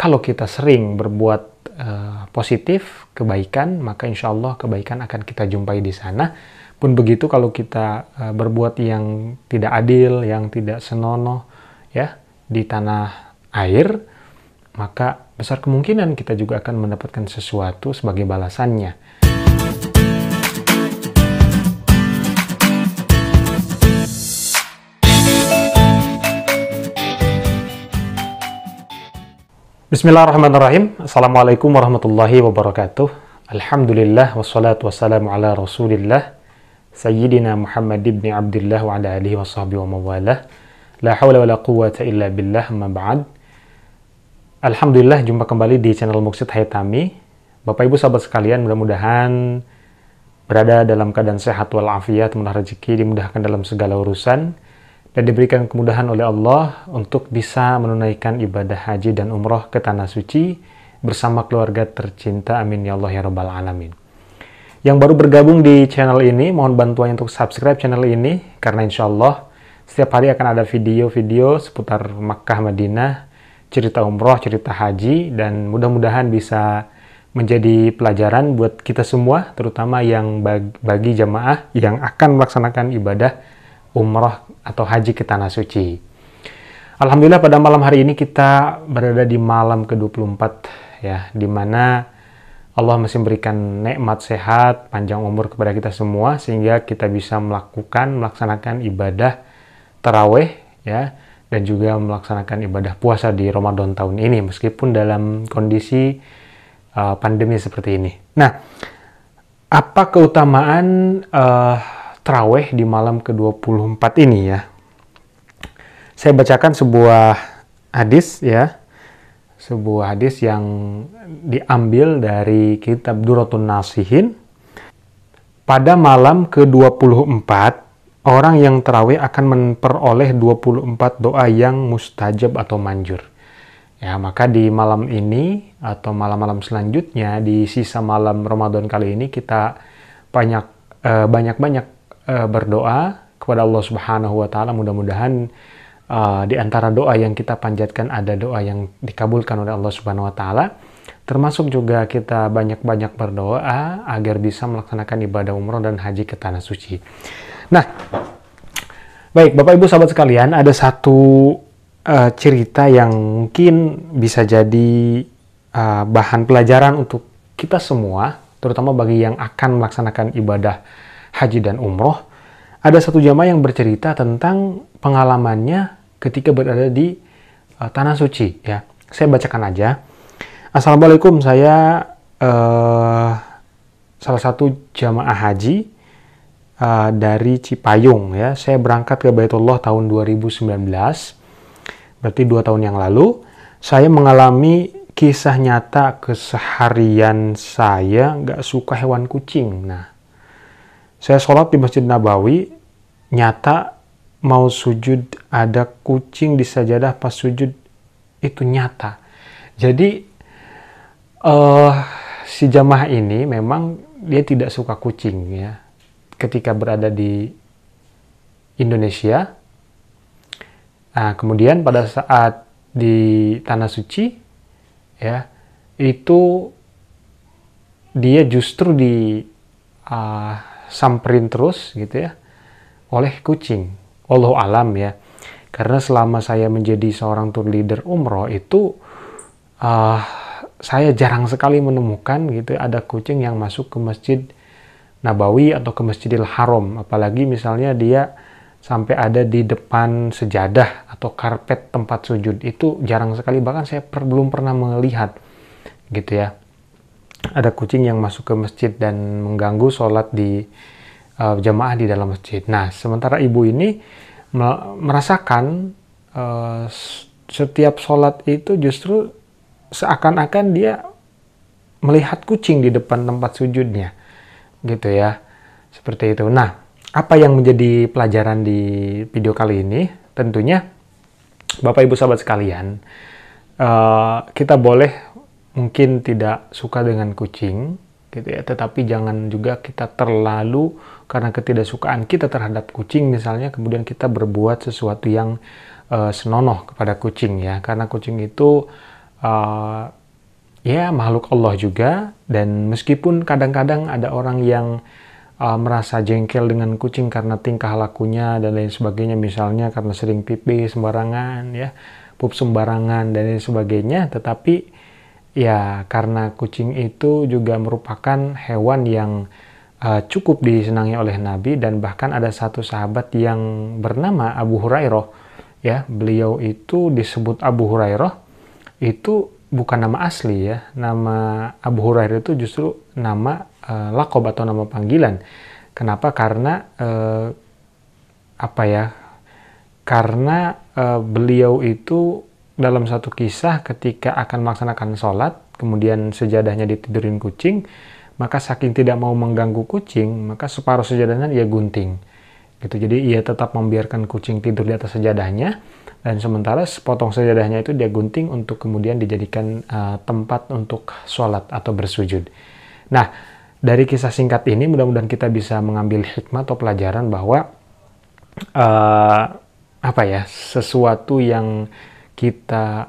kalau kita sering berbuat positif, kebaikan, maka insya Allah kebaikan akan kita jumpai di sana. Pun begitu kalau kita berbuat yang tidak adil, yang tidak senonoh ya di tanah air, maka besar kemungkinan kita juga akan mendapatkan sesuatu sebagai balasannya. Bismillahirrahmanirrahim. Assalamualaikum warahmatullahi wabarakatuh. Alhamdulillah wassalatu wassalamu ala Rasulillah Sayyidina Muhammad ibn Abdullah wa ala alihi wa sahbihi wa mawalah. La hawla wa la quwwata illa billah, amma ba'd. Alhamdulillah, jumpa kembali di channel Muksid Haytami. Bapak Ibu sahabat sekalian, mudah-mudahan berada dalam keadaan sehat walafiat, murah rezeki, dimudahkan dalam segala urusan, dan diberikan kemudahan oleh Allah untuk bisa menunaikan ibadah haji dan umroh ke Tanah Suci bersama keluarga tercinta. Amin ya Allah ya Rabbal Alamin. Yang baru bergabung di channel ini, mohon bantuan untuk subscribe channel ini, karena insya Allah setiap hari akan ada video-video seputar Makkah Madinah, cerita umroh, cerita haji, dan mudah-mudahan bisa menjadi pelajaran buat kita semua, terutama yang bagi jamaah yang akan melaksanakan ibadah umroh atau haji ke Tanah Suci. Alhamdulillah, pada malam hari ini kita berada di malam ke-24 ya, di mana Allah masih memberikan nikmat sehat, panjang umur kepada kita semua sehingga kita bisa melaksanakan ibadah tarawih ya, dan juga melaksanakan ibadah puasa di Ramadan tahun ini meskipun dalam kondisi pandemi seperti ini. Nah, apa keutamaan tarawih di malam ke-24 ini ya? Saya bacakan sebuah hadis ya. Sebuah hadis yang diambil dari kitab Duratun Nasihin. Pada malam ke-24, orang yang tarawih akan memperoleh 24 doa yang mustajab atau manjur. Ya, maka di malam ini atau malam-malam selanjutnya, di sisa malam Ramadan kali ini, kita banyak-banyak berdoa kepada Allah Subhanahu wa Ta'ala. Mudah-mudahan di antara doa yang kita panjatkan ada doa yang dikabulkan oleh Allah Subhanahu wa Ta'ala, termasuk juga kita banyak-banyak berdoa agar bisa melaksanakan ibadah umroh dan haji ke Tanah Suci. Nah, baik Bapak Ibu sahabat sekalian, ada satu cerita yang mungkin bisa jadi bahan pelajaran untuk kita semua, terutama bagi yang akan melaksanakan ibadah haji dan umroh. Ada satu jamaah yang bercerita tentang pengalamannya ketika berada di Tanah Suci ya. Saya bacakan aja. Assalamualaikum, saya salah satu jamaah haji dari Cipayung ya. Saya berangkat ke Baitullah tahun 2019, berarti 2 tahun yang lalu. Saya mengalami kisah nyata keseharian saya nggak suka hewan kucing. Nah, saya sholat di Masjid Nabawi, nyata mau sujud ada kucing di sajadah pas sujud, itu nyata. Jadi si jamaah ini memang dia tidak suka kucing ya. Ketika berada di Indonesia, nah, kemudian pada saat di Tanah Suci ya, itu dia justru samperin terus gitu ya oleh kucing. Wallahu alam ya, karena selama saya menjadi seorang tour leader umroh itu saya jarang sekali menemukan gitu ada kucing yang masuk ke Masjid Nabawi atau ke Masjidil Haram, apalagi misalnya dia sampai ada di depan sejadah atau karpet tempat sujud. Itu jarang sekali, bahkan saya belum pernah melihat gitu ya ada kucing yang masuk ke masjid dan mengganggu sholat di jamaah di dalam masjid. Nah, sementara ibu ini merasakan setiap sholat itu justru seakan-akan dia melihat kucing di depan tempat sujudnya, gitu ya, seperti itu. Nah, apa yang menjadi pelajaran di video kali ini? Tentunya, Bapak Ibu sahabat sekalian, kita boleh mungkin tidak suka dengan kucing, gitu ya, tetapi jangan juga kita terlalu karena ketidaksukaan kita terhadap kucing misalnya, kemudian kita berbuat sesuatu yang senonoh kepada kucing ya, karena kucing itu ya makhluk Allah juga, dan meskipun kadang-kadang ada orang yang merasa jengkel dengan kucing karena tingkah lakunya dan lain sebagainya, misalnya karena sering pipi sembarangan, ya, pup sembarangan dan lain sebagainya, tetapi ya karena kucing itu juga merupakan hewan yang cukup disenangi oleh Nabi, dan bahkan ada satu sahabat yang bernama Abu Hurairah, ya, beliau itu disebut Abu Hurairah itu bukan nama asli, ya. Nama Abu Hurairah itu justru nama laqab atau nama panggilan. Kenapa? Karena beliau itu dalam satu kisah ketika akan melaksanakan sholat, kemudian sejadahnya ditidurin kucing, maka saking tidak mau mengganggu kucing, maka separuh sejadahnya dia gunting. Gitu. Jadi ia tetap membiarkan kucing tidur di atas sejadahnya, dan sementara sepotong sejadahnya itu dia gunting untuk kemudian dijadikan tempat untuk sholat atau bersujud. Nah, dari kisah singkat ini mudah-mudahan kita bisa mengambil hikmah atau pelajaran bahwa sesuatu yang kita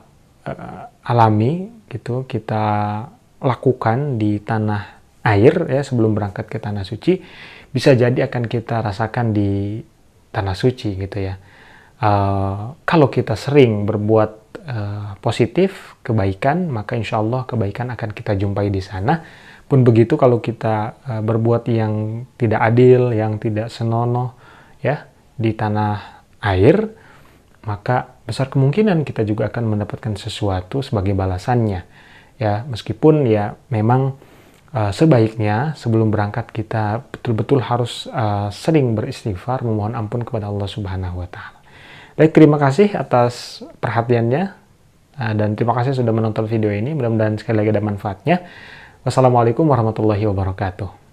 alami gitu, kita lakukan di tanah air, ya, sebelum berangkat ke tanah suci, bisa jadi akan kita rasakan di tanah suci gitu, ya. Kalau kita sering berbuat positif, kebaikan, maka insya Allah kebaikan akan kita jumpai di sana. Pun begitu kalau kita berbuat yang tidak adil, yang tidak senonoh, ya, di tanah air, maka besar kemungkinan kita juga akan mendapatkan sesuatu sebagai balasannya, ya. Meskipun ya memang sebaiknya sebelum berangkat kita betul-betul harus sering beristighfar, memohon ampun kepada Allah Subhanahu wa Ta'ala. Baik, terima kasih atas perhatiannya, dan terima kasih sudah menonton video ini. Mudah-mudahan sekali lagi ada manfaatnya. Wassalamualaikum warahmatullahi wabarakatuh.